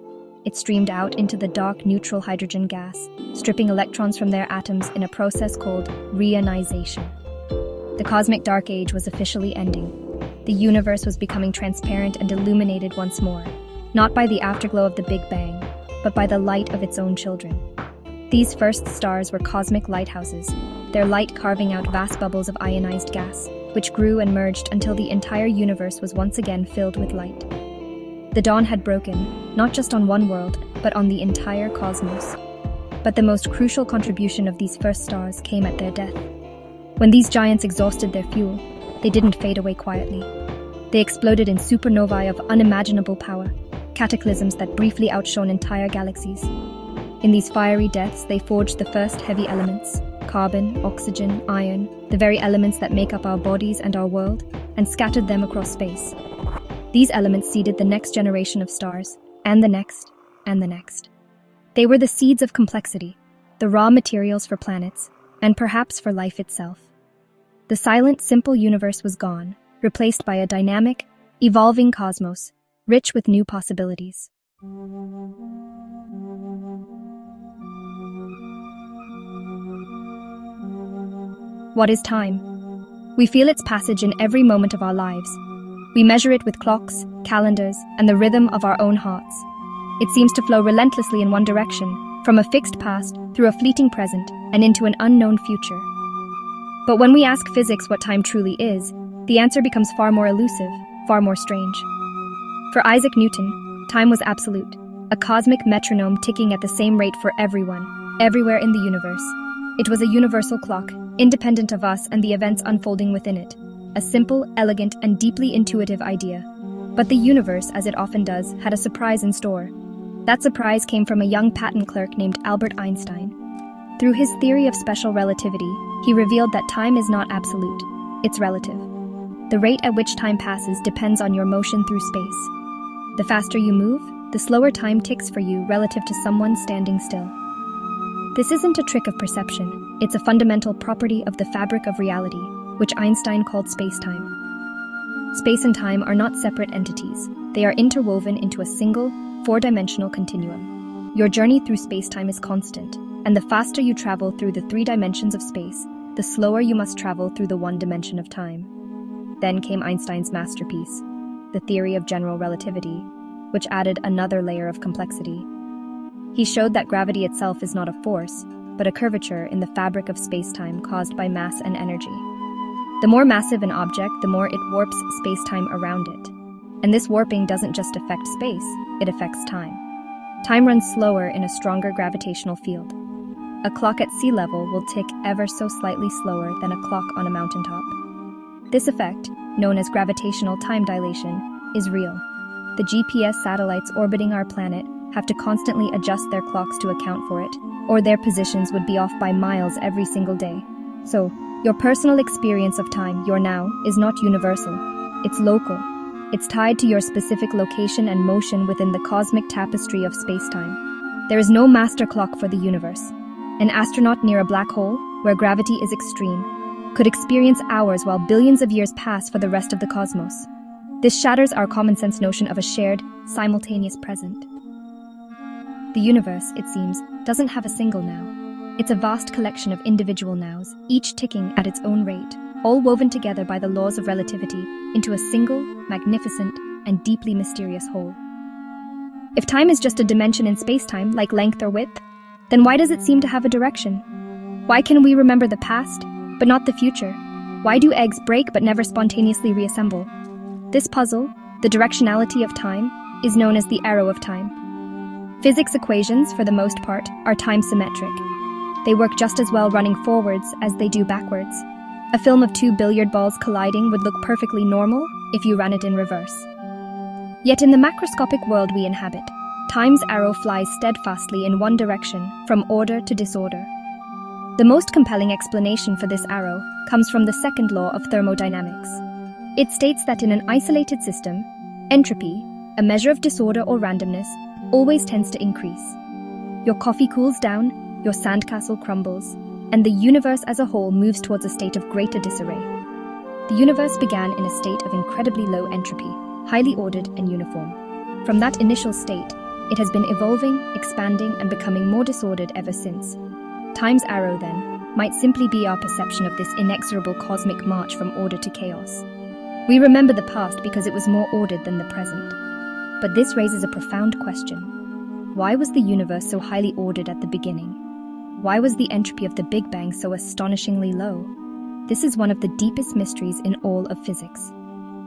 It streamed out into the dark neutral hydrogen gas, stripping electrons from their atoms in a process called reionization. The cosmic dark age was officially ending. The universe was becoming transparent and illuminated once more, not by the afterglow of the Big Bang, but by the light of its own children. These first stars were cosmic lighthouses, their light carving out vast bubbles of ionized gas, which grew and merged until the entire universe was once again filled with light. The dawn had broken, not just on one world, but on the entire cosmos. But the most crucial contribution of these first stars came at their death. When these giants exhausted their fuel, they didn't fade away quietly. They exploded in supernovae of unimaginable power, cataclysms that briefly outshone entire galaxies. In these fiery deaths, they forged the first heavy elements, carbon, oxygen, iron, the very elements that make up our bodies and our world, and scattered them across space. These elements seeded the next generation of stars, and the next, and the next. They were the seeds of complexity, the raw materials for planets, and perhaps for life itself. The silent, simple universe was gone, replaced by a dynamic, evolving cosmos, rich with new possibilities. What is time? We feel its passage in every moment of our lives. We measure it with clocks, calendars, and the rhythm of our own hearts. It seems to flow relentlessly in one direction, from a fixed past through a fleeting present and into an unknown future. But when we ask physics what time truly is, the answer becomes far more elusive, far more strange. For Isaac Newton, time was absolute, a cosmic metronome ticking at the same rate for everyone, everywhere in the universe. It was a universal clock, independent of us and the events unfolding within it. A simple, elegant, and deeply intuitive idea. But the universe, as it often does, had a surprise in store. That surprise came from a young patent clerk named Albert Einstein. Through his theory of special relativity, he revealed that time is not absolute, it's relative. The rate at which time passes depends on your motion through space. The faster you move, the slower time ticks for you relative to someone standing still. This isn't a trick of perception, it's a fundamental property of the fabric of reality, which Einstein called space-time. Space and time are not separate entities. They are interwoven into a single, four-dimensional continuum. Your journey through space-time is constant, and the faster you travel through the 3 dimensions of space, the slower you must travel through the 1 dimension of time. Then came Einstein's masterpiece, the theory of general relativity, which added another layer of complexity. He showed that gravity itself is not a force, but a curvature in the fabric of space-time caused by mass and energy. The more massive an object, the more it warps space-time around it. And this warping doesn't just affect space, it affects time. Time runs slower in a stronger gravitational field. A clock at sea level will tick ever so slightly slower than a clock on a mountaintop. This effect, known as gravitational time dilation, is real. The GPS satellites orbiting our planet have to constantly adjust their clocks to account for it, or their positions would be off by miles every single day. So, your personal experience of time, your now, is not universal. It's local. It's tied to your specific location and motion within the cosmic tapestry of space-time. There is no master clock for the universe. An astronaut near a black hole, where gravity is extreme, could experience hours while billions of years pass for the rest of the cosmos. This shatters our common-sense notion of a shared, simultaneous present. The universe, it seems, doesn't have a single now. It's a vast collection of individual nows, each ticking at its own rate, all woven together by the laws of relativity into a single, magnificent, and deeply mysterious whole. If time is just a dimension in space-time, like length or width, then why does it seem to have a direction? Why can we remember the past, but not the future? Why do eggs break but never spontaneously reassemble? This puzzle, the directionality of time, is known as the arrow of time. Physics equations, for the most part, are time-symmetric. They work just as well running forwards as they do backwards. A film of two billiard balls colliding would look perfectly normal if you ran it in reverse. Yet in the macroscopic world we inhabit, time's arrow flies steadfastly in one direction, from order to disorder. The most compelling explanation for this arrow comes from the second law of thermodynamics. It states that in an isolated system, entropy, a measure of disorder or randomness, always tends to increase. Your coffee cools down, your sandcastle crumbles, and the universe as a whole moves towards a state of greater disarray. The universe began in a state of incredibly low entropy, highly ordered and uniform. From that initial state, it has been evolving, expanding, and becoming more disordered ever since. Time's arrow, then, might simply be our perception of this inexorable cosmic march from order to chaos. We remember the past because it was more ordered than the present. But this raises a profound question. Why was the universe so highly ordered at the beginning? Why was the entropy of the Big Bang so astonishingly low? This is one of the deepest mysteries in all of physics.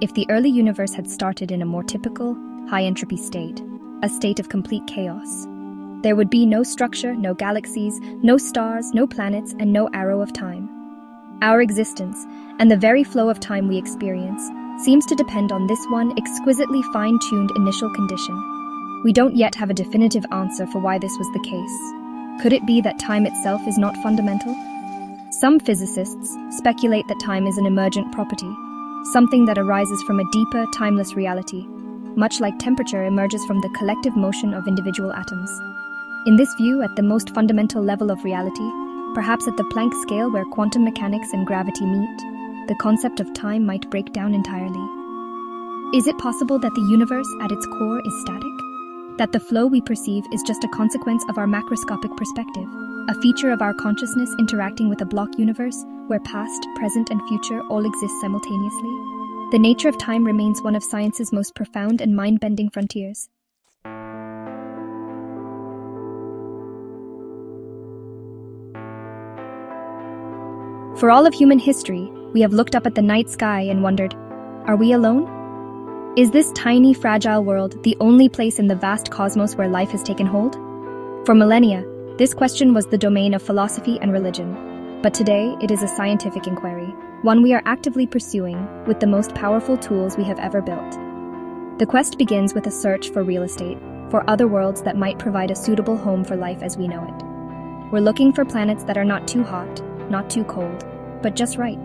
If the early universe had started in a more typical, high-entropy state, a state of complete chaos, there would be no structure, no galaxies, no stars, no planets, and no arrow of time. Our existence, and the very flow of time we experience, seems to depend on this one exquisitely fine-tuned initial condition. We don't yet have a definitive answer for why this was the case. Could it be that time itself is not fundamental? Some physicists speculate that time is an emergent property, something that arises from a deeper, timeless reality, much like temperature emerges from the collective motion of individual atoms. In this view, at the most fundamental level of reality, perhaps at the Planck scale where quantum mechanics and gravity meet, the concept of time might break down entirely. Is it possible that the universe at its core is static? That the flow we perceive is just a consequence of our macroscopic perspective, a feature of our consciousness interacting with a block universe where past, present, and future all exist simultaneously? The nature of time remains one of science's most profound and mind-bending frontiers. For all of human history, we have looked up at the night sky and wondered, are we alone? Is this tiny, fragile world the only place in the vast cosmos where life has taken hold? For millennia, this question was the domain of philosophy and religion. But today, it is a scientific inquiry, one we are actively pursuing with the most powerful tools we have ever built. The quest begins with a search for real estate, for other worlds that might provide a suitable home for life as we know it. We're looking for planets that are not too hot, not too cold, but just right.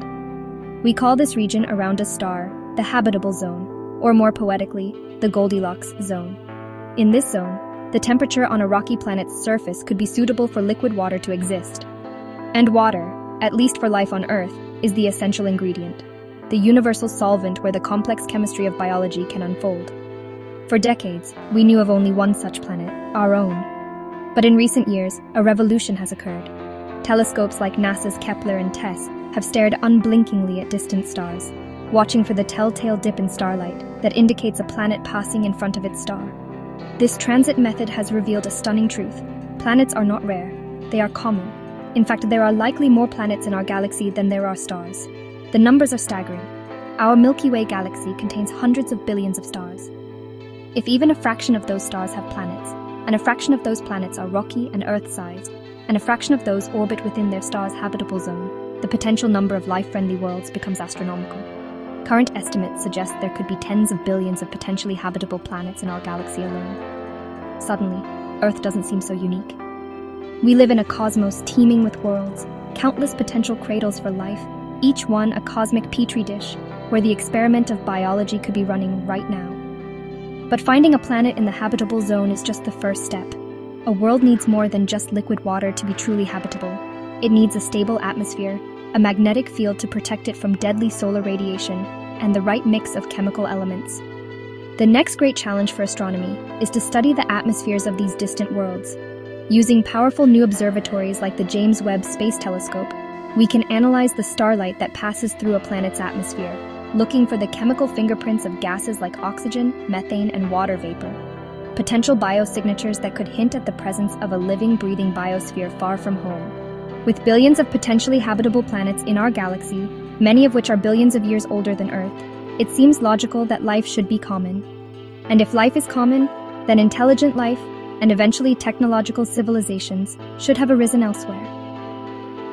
We call this region around a star the habitable zone, or more poetically, the Goldilocks zone. In this zone, the temperature on a rocky planet's surface could be suitable for liquid water to exist. And water, at least for life on Earth, is the essential ingredient, the universal solvent where the complex chemistry of biology can unfold. For decades, we knew of only one such planet, our own. But in recent years, a revolution has occurred. Telescopes like NASA's Kepler and TESS have stared unblinkingly at distant stars, watching for the telltale dip in starlight that indicates a planet passing in front of its star. This transit method has revealed a stunning truth. Planets are not rare, they are common. In fact, there are likely more planets in our galaxy than there are stars. The numbers are staggering. Our Milky Way galaxy contains hundreds of billions of stars. If even a fraction of those stars have planets, and a fraction of those planets are rocky and Earth-sized, and a fraction of those orbit within their star's habitable zone, the potential number of life-friendly worlds becomes astronomical. Current estimates suggest there could be tens of billions of potentially habitable planets in our galaxy alone. Suddenly, Earth doesn't seem so unique. We live in a cosmos teeming with worlds, countless potential cradles for life, each one a cosmic petri dish where the experiment of biology could be running right now. But finding a planet in the habitable zone is just the first step. A world needs more than just liquid water to be truly habitable. It needs a stable atmosphere, a magnetic field to protect it from deadly solar radiation, and the right mix of chemical elements. The next great challenge for astronomy is to study the atmospheres of these distant worlds. Using powerful new observatories like the James Webb Space Telescope, we can analyze the starlight that passes through a planet's atmosphere, looking for the chemical fingerprints of gases like oxygen, methane, and water vapor. Potential biosignatures that could hint at the presence of a living, breathing biosphere far from home. With billions of potentially habitable planets in our galaxy, many of which are billions of years older than Earth, it seems logical that life should be common. And if life is common, then intelligent life, and eventually technological civilizations, should have arisen elsewhere.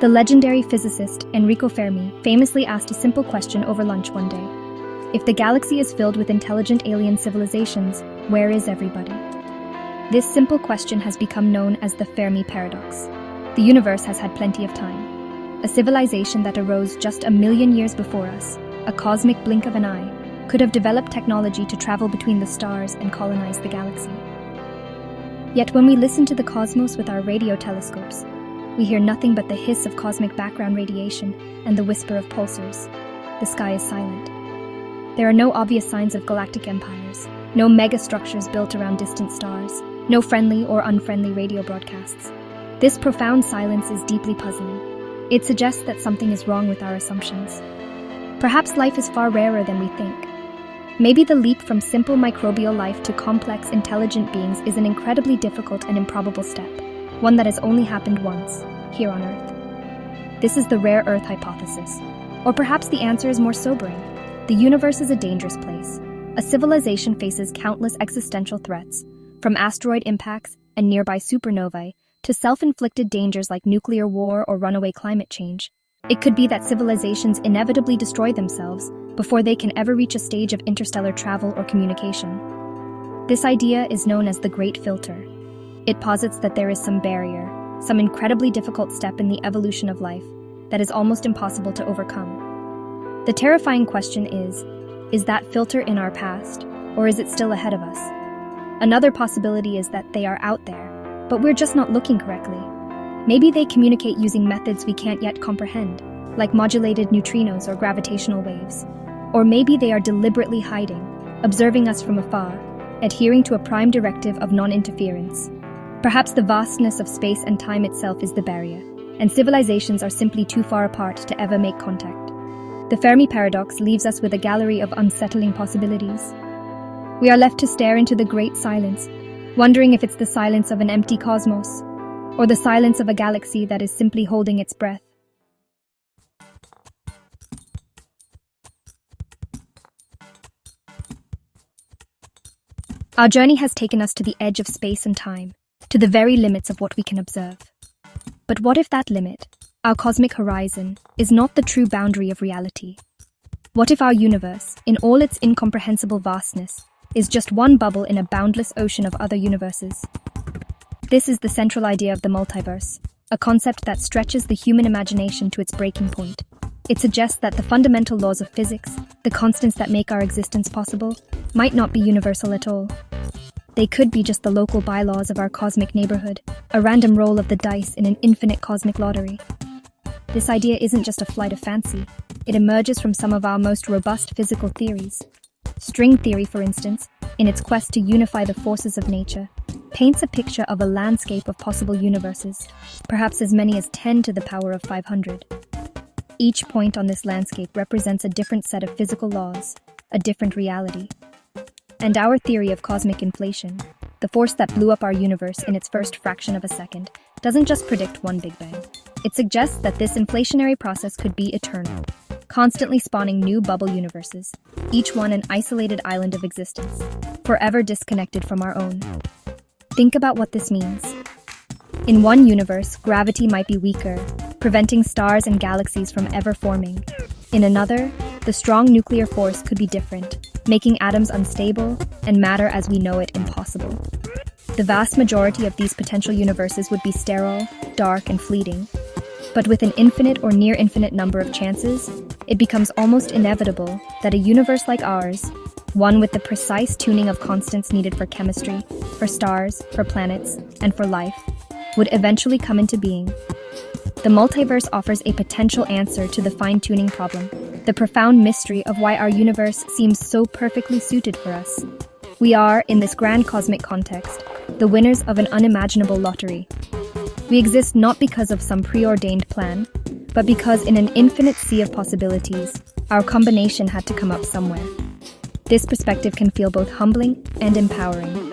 The legendary physicist Enrico Fermi famously asked a simple question over lunch one day. If the galaxy is filled with intelligent alien civilizations, where is everybody? This simple question has become known as the Fermi paradox. The universe has had plenty of time. A civilization that arose just 1 million years before us, a cosmic blink of an eye, could have developed technology to travel between the stars and colonize the galaxy. Yet when we listen to the cosmos with our radio telescopes, we hear nothing but the hiss of cosmic background radiation and the whisper of pulsars. The sky is silent. There are no obvious signs of galactic empires, no megastructures built around distant stars, no friendly or unfriendly radio broadcasts. This profound silence is deeply puzzling. It suggests that something is wrong with our assumptions. Perhaps life is far rarer than we think. Maybe the leap from simple microbial life to complex, intelligent beings is an incredibly difficult and improbable step, one that has only happened once, here on Earth. This is the rare Earth hypothesis. Or perhaps the answer is more sobering. The universe is a dangerous place. A civilization faces countless existential threats, from asteroid impacts and nearby supernovae to self-inflicted dangers like nuclear war or runaway climate change. It could be that civilizations inevitably destroy themselves before they can ever reach a stage of interstellar travel or communication. This idea is known as the Great Filter. It posits that there is some barrier, some incredibly difficult step in the evolution of life that is almost impossible to overcome. The terrifying question is that filter in our past, or is it still ahead of us? Another possibility is that they are out there, but we're just not looking correctly. Maybe they communicate using methods we can't yet comprehend, like modulated neutrinos or gravitational waves. Or maybe they are deliberately hiding, observing us from afar, adhering to a prime directive of non-interference. Perhaps the vastness of space and time itself is the barrier, and civilizations are simply too far apart to ever make contact. The Fermi paradox leaves us with a gallery of unsettling possibilities. We are left to stare into the great silence, wondering if it's the silence of an empty cosmos, or the silence of a galaxy that is simply holding its breath. Our journey has taken us to the edge of space and time, to the very limits of what we can observe. But what if that limit, our cosmic horizon, is not the true boundary of reality? What if our universe, in all its incomprehensible vastness, is just one bubble in a boundless ocean of other universes? This is the central idea of the multiverse, a concept that stretches the human imagination to its breaking point. It suggests that the fundamental laws of physics, the constants that make our existence possible, might not be universal at all. They could be just the local bylaws of our cosmic neighborhood, a random roll of the dice in an infinite cosmic lottery. This idea isn't just a flight of fancy. It emerges from some of our most robust physical theories. String theory, for instance, in its quest to unify the forces of nature, paints a picture of a landscape of possible universes, perhaps as many as 10 to the power of 500. Each point on this landscape represents a different set of physical laws, a different reality. And our theory of cosmic inflation, the force that blew up our universe in its first fraction of a second, doesn't just predict one Big Bang. It suggests that this inflationary process could be eternal, constantly spawning new bubble universes, each one an isolated island of existence, forever disconnected from our own. Think about what this means. In one universe, gravity might be weaker, preventing stars and galaxies from ever forming. In another, the strong nuclear force could be different, making atoms unstable and matter as we know it impossible. The vast majority of these potential universes would be sterile, dark, and fleeting. But with an infinite or near infinite number of chances, it becomes almost inevitable that a universe like ours, one with the precise tuning of constants needed for chemistry, for stars, for planets, and for life, would eventually come into being. The multiverse offers a potential answer to the fine-tuning problem, the profound mystery of why our universe seems so perfectly suited for us. We are, in this grand cosmic context, the winners of an unimaginable lottery. We exist not because of some preordained plan, but because in an infinite sea of possibilities, our combination had to come up somewhere. This perspective can feel both humbling and empowering.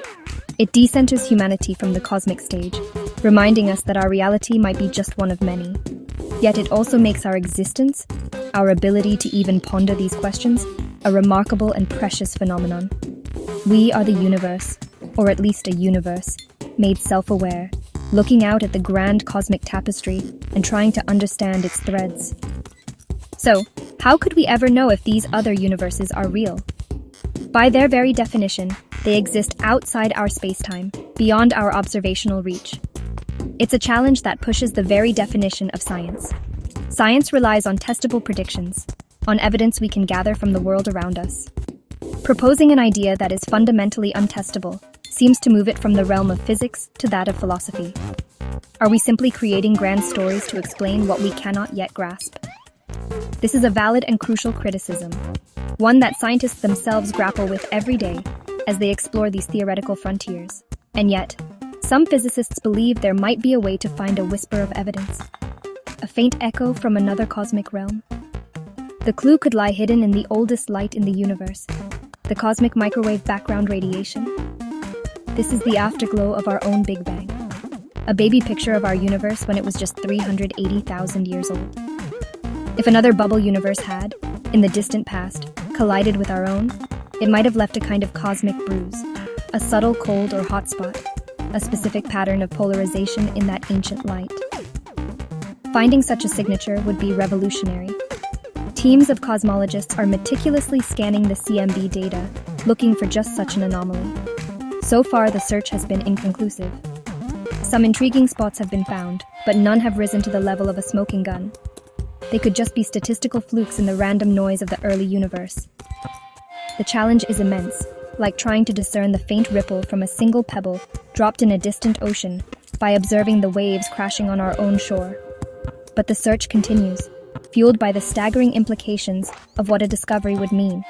It decenters humanity from the cosmic stage, reminding us that our reality might be just one of many. Yet it also makes our existence, our ability to even ponder these questions, a remarkable and precious phenomenon. We are the universe, or at least a universe, made self-aware, looking out at the grand cosmic tapestry and trying to understand its threads. So, how could we ever know if these other universes are real? By their very definition, they exist outside our space-time, beyond our observational reach. It's a challenge that pushes the very definition of science. Science relies on testable predictions, on evidence we can gather from the world around us. Proposing an idea that is fundamentally untestable seems to move it from the realm of physics to that of philosophy. Are we simply creating grand stories to explain what we cannot yet grasp? This is a valid and crucial criticism, one that scientists themselves grapple with every day as they explore these theoretical frontiers. And yet, some physicists believe there might be a way to find a whisper of evidence, a faint echo from another cosmic realm. The clue could lie hidden in the oldest light in the universe, the cosmic microwave background radiation. This is the afterglow of our own Big Bang, a baby picture of our universe when it was just 380,000 years old. If another bubble universe had, in the distant past, collided with our own, it might have left a kind of cosmic bruise, a subtle cold or hot spot, a specific pattern of polarization in that ancient light. Finding such a signature would be revolutionary. Teams of cosmologists are meticulously scanning the CMB data, looking for just such an anomaly. So far, the search has been inconclusive. Some intriguing spots have been found, but none have risen to the level of a smoking gun. They could just be statistical flukes in the random noise of the early universe. The challenge is immense, like trying to discern the faint ripple from a single pebble dropped in a distant ocean by observing the waves crashing on our own shore. But the search continues, fueled by the staggering implications of what a discovery would mean.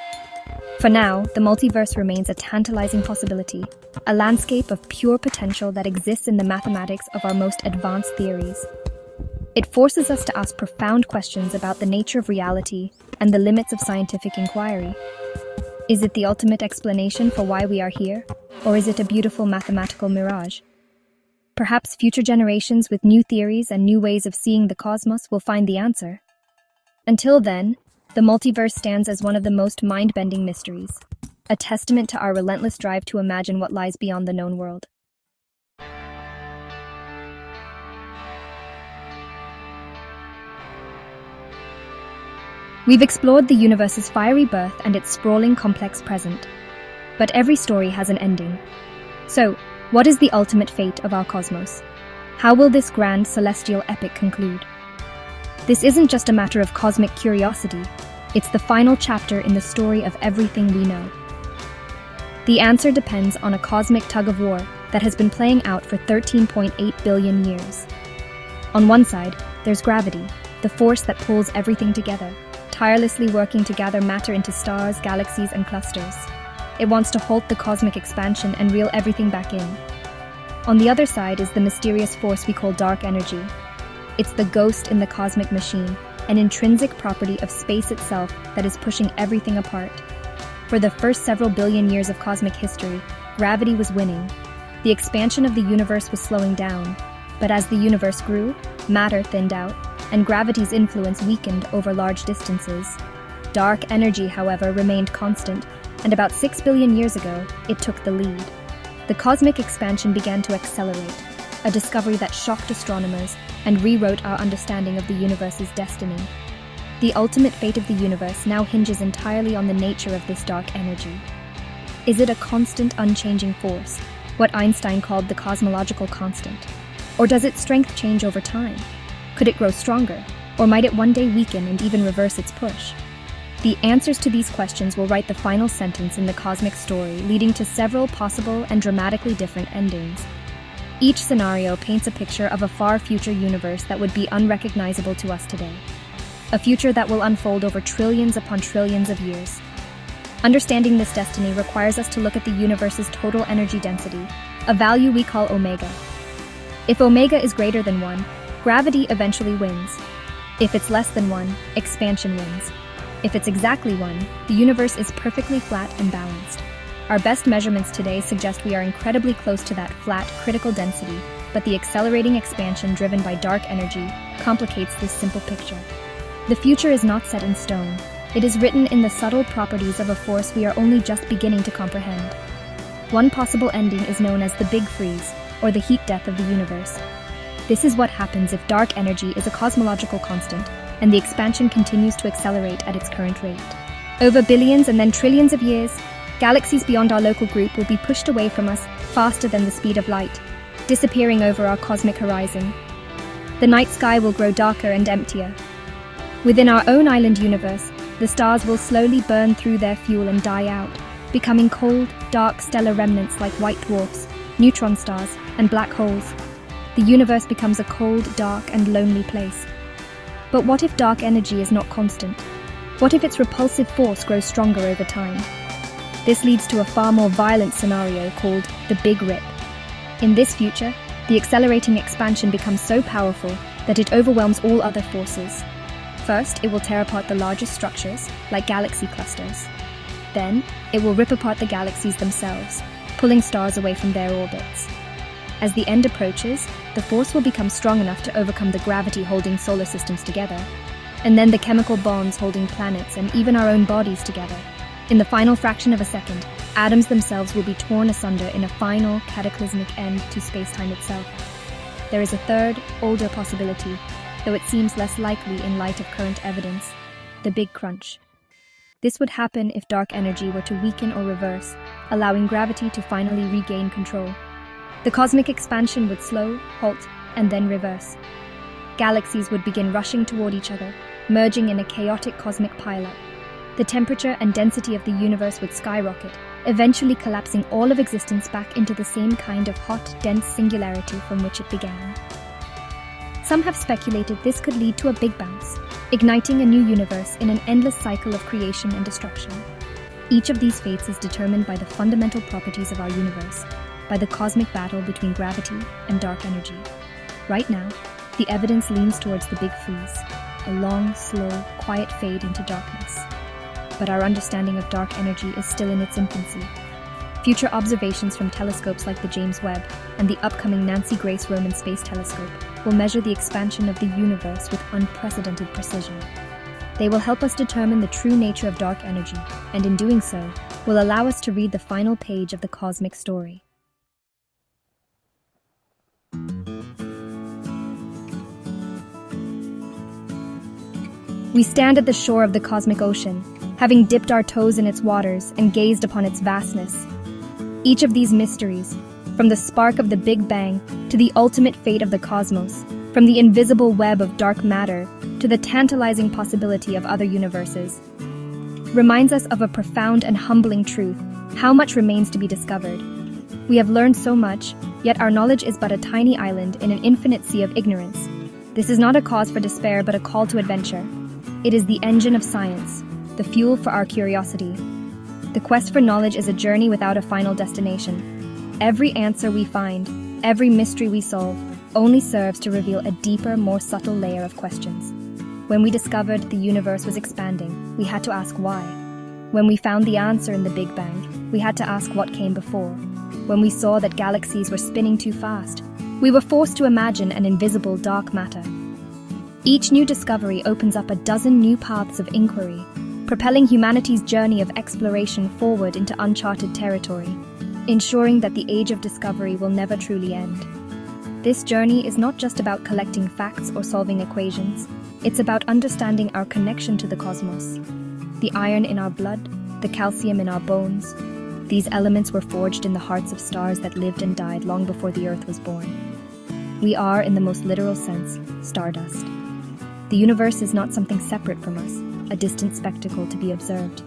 For now, the multiverse remains a tantalizing possibility, a landscape of pure potential that exists in the mathematics of our most advanced theories. It forces us to ask profound questions about the nature of reality and the limits of scientific inquiry. Is it the ultimate explanation for why we are here, or is it a beautiful mathematical mirage? Perhaps future generations with new theories and new ways of seeing the cosmos will find the answer. Until then, the multiverse stands as one of the most mind-bending mysteries, a testament to our relentless drive to imagine what lies beyond the known world. We've explored the universe's fiery birth and its sprawling, complex present. But every story has an ending. So, what is the ultimate fate of our cosmos? How will this grand celestial epic conclude? This isn't just a matter of cosmic curiosity, it's the final chapter in the story of everything we know. The answer depends on a cosmic tug-of-war that has been playing out for 13.8 billion years. On one side, there's gravity, the force that pulls everything together, tirelessly working to gather matter into stars, galaxies, and clusters. It wants to halt the cosmic expansion and reel everything back in. On the other side is the mysterious force we call dark energy. It's the ghost in the cosmic machine, an intrinsic property of space itself that is pushing everything apart. For the first several billion years of cosmic history, gravity was winning. The expansion of the universe was slowing down, but as the universe grew, matter thinned out, and gravity's influence weakened over large distances. Dark energy, however, remained constant, and about 6 billion years ago, it took the lead. The cosmic expansion began to accelerate, a discovery that shocked astronomers and rewrote our understanding of the universe's destiny. The ultimate fate of the universe now hinges entirely on the nature of this dark energy. Is it a constant, unchanging force, what Einstein called the cosmological constant? Or does its strength change over time? Could it grow stronger, or might it one day weaken and even reverse its push? The answers to these questions will write the final sentence in the cosmic story, leading to several possible and dramatically different endings. Each scenario paints a picture of a far future universe that would be unrecognizable to us today. A future that will unfold over trillions upon trillions of years. Understanding this destiny requires us to look at the universe's total energy density, a value we call omega. If omega is greater than 1, gravity eventually wins. If it's less than 1, expansion wins. If it's exactly 1, the universe is perfectly flat and balanced. Our best measurements today suggest we are incredibly close to that flat, critical density, but the accelerating expansion driven by dark energy complicates this simple picture. The future is not set in stone. It is written in the subtle properties of a force we are only just beginning to comprehend. One possible ending is known as the Big Freeze, or the heat death of the universe. This is what happens if dark energy is a cosmological constant, and the expansion continues to accelerate at its current rate. Over billions and then trillions of years, galaxies beyond our local group will be pushed away from us faster than the speed of light, disappearing over our cosmic horizon. The night sky will grow darker and emptier. Within our own island universe, the stars will slowly burn through their fuel and die out, becoming cold, dark stellar remnants like white dwarfs, neutron stars, and black holes. The universe becomes a cold, dark, and lonely place. But what if dark energy is not constant? What if its repulsive force grows stronger over time? This leads to a far more violent scenario called the Big Rip. In this future, the accelerating expansion becomes so powerful that it overwhelms all other forces. First, it will tear apart the largest structures, like galaxy clusters. Then, it will rip apart the galaxies themselves, pulling stars away from their orbits. As the end approaches, the force will become strong enough to overcome the gravity holding solar systems together, and then the chemical bonds holding planets and even our own bodies together. In the final fraction of a second, atoms themselves will be torn asunder in a final, cataclysmic end to space-time itself. There is a third, older possibility, though it seems less likely in light of current evidence: the Big Crunch. This would happen if dark energy were to weaken or reverse, allowing gravity to finally regain control. The cosmic expansion would slow, halt, and then reverse. Galaxies would begin rushing toward each other, merging in a chaotic cosmic pileup. The temperature and density of the universe would skyrocket, eventually collapsing all of existence back into the same kind of hot, dense singularity from which it began. Some have speculated this could lead to a big bounce, igniting a new universe in an endless cycle of creation and destruction. Each of these fates is determined by the fundamental properties of our universe, by the cosmic battle between gravity and dark energy. Right now, the evidence leans towards the Big Freeze, a long, slow, quiet fade into darkness. But our understanding of dark energy is still in its infancy. Future observations from telescopes like the James Webb and the upcoming Nancy Grace Roman Space Telescope will measure the expansion of the universe with unprecedented precision. They will help us determine the true nature of dark energy, and in doing so, will allow us to read the final page of the cosmic story. We stand at the shore of the cosmic ocean, having dipped our toes in its waters and gazed upon its vastness. Each of these mysteries, from the spark of the Big Bang to the ultimate fate of the cosmos, from the invisible web of dark matter to the tantalizing possibility of other universes, reminds us of a profound and humbling truth: how much remains to be discovered. We have learned so much, yet our knowledge is but a tiny island in an infinite sea of ignorance. This is not a cause for despair, but a call to adventure. It is the engine of science, the fuel for our curiosity. The quest for knowledge is a journey without a final destination. Every answer we find, every mystery we solve, only serves to reveal a deeper, more subtle layer of questions. When we discovered the universe was expanding, we had to ask why. When we found the answer in the Big Bang, we had to ask what came before. When we saw that galaxies were spinning too fast, we were forced to imagine an invisible dark matter. Each new discovery opens up a dozen new paths of inquiry, propelling humanity's journey of exploration forward into uncharted territory, ensuring that the age of discovery will never truly end. This journey is not just about collecting facts or solving equations, it's about understanding our connection to the cosmos. The iron in our blood, the calcium in our bones, these elements were forged in the hearts of stars that lived and died long before the Earth was born. We are, in the most literal sense, stardust. The universe is not something separate from us, a distant spectacle to be observed.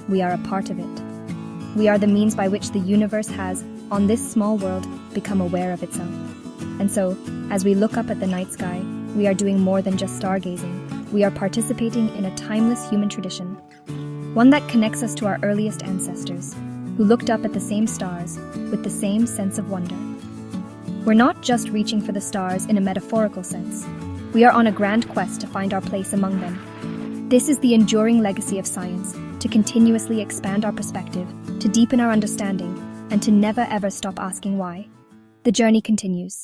We are a part of it. We are the means by which the universe has, on this small world, become aware of itself. And so, as we look up at the night sky, we are doing more than just stargazing. We are participating in a timeless human tradition, one that connects us to our earliest ancestors, who looked up at the same stars with the same sense of wonder. We're not just reaching for the stars in a metaphorical sense. We are on a grand quest to find our place among them. This is the enduring legacy of science, to continuously expand our perspective, to deepen our understanding, and to never ever stop asking why. The journey continues.